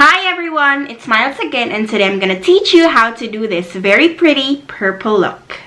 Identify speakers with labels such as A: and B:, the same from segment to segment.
A: Hi everyone, it's Miles again, and today I'm gonna teach you how to do this very pretty purple look.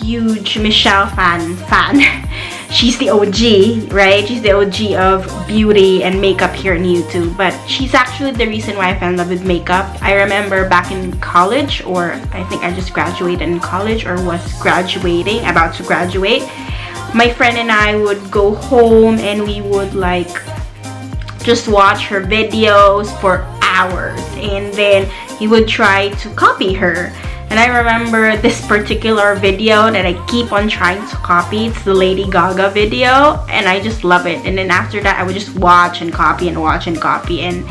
A: Huge Michelle fan. She's the OG, right? She's the OG of beauty and makeup here on YouTube, but she's actually the reason why I fell in love with makeup. I remember back in college, or I think I just graduated in college or was graduating, about to graduate. My friend and I would go home and we would like just watch her videos for hours, and then he would try to copy her. And I remember this particular video that I keep on trying to copy. It's the Lady Gaga video, and I just love it. And then after that, I would just watch and copy and watch and copy. And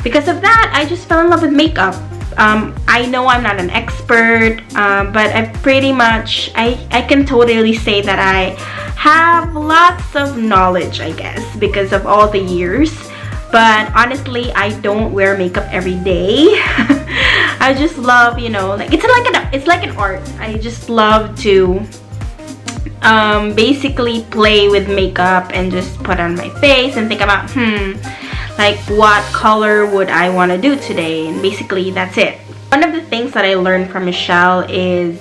A: because of that, I just fell in love with makeup. I know I'm not an expert, but I pretty much, I can totally say that I have lots of knowledge, I guess, because of all the years. But honestly, I don't wear makeup every day. I just love, you know, like it's like an art. I just love to basically play with makeup and just put on my face and think about like what color would I want to do today, and basically that's it. One of the things that I learned from Michelle is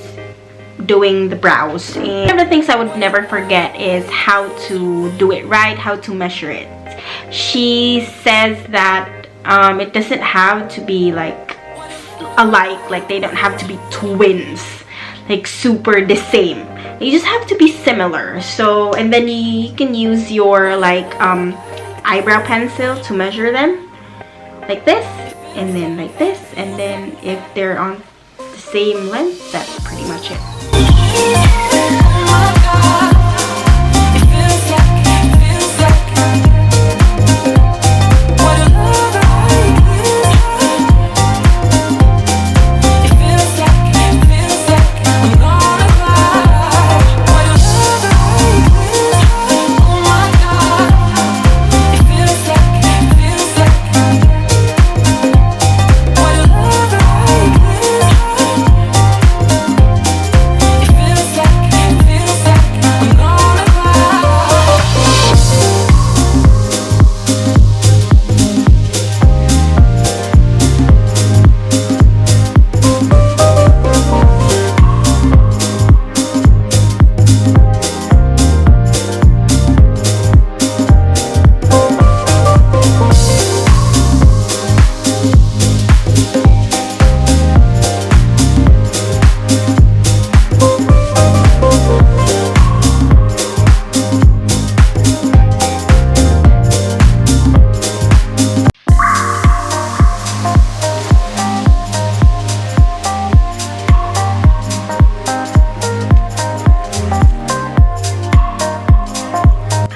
A: doing the brows, and one of the things I would never forget is how to do it right, how to measure it. She says that it doesn't have to be like alike, like they don't have to be twins, like super the same. You just have to be similar. So, and then you can use your like eyebrow pencil to measure them like this, and then like this, and then if they're on the same length, that's pretty much it.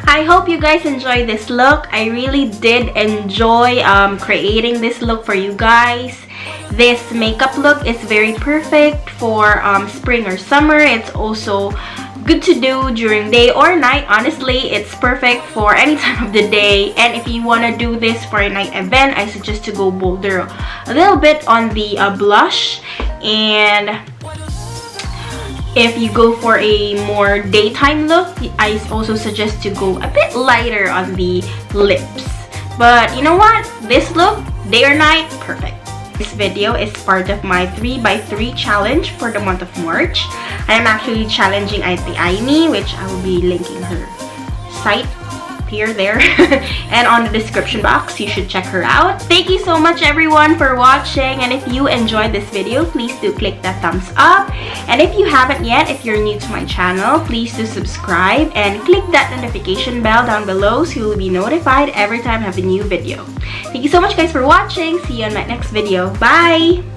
A: I hope you guys enjoy this look. I really did enjoy creating this look for you guys. This makeup look is very perfect for spring or summer. It's also good to do during day or night. Honestly, it's perfect for any time of the day. And if you want to do this for a night event, I suggest to go bolder a little bit on the blush, and if you go for a more daytime look, I also suggest to go a bit lighter on the lips. But you know what? This look, day or night, perfect. This video is part of my 3x3 challenge for the month of March. I am actually challenging at the AIMIE, which I will be linking her site here, there, and on the description box. You should check her out. Thank you so much everyone for watching, and if you enjoyed this video, please do click that thumbs up, and if you haven't yet, if you're new to my channel, please do subscribe and click that notification bell down below so you'll be notified every time I have a new video. Thank you so much guys for watching. See you on my next video. Bye!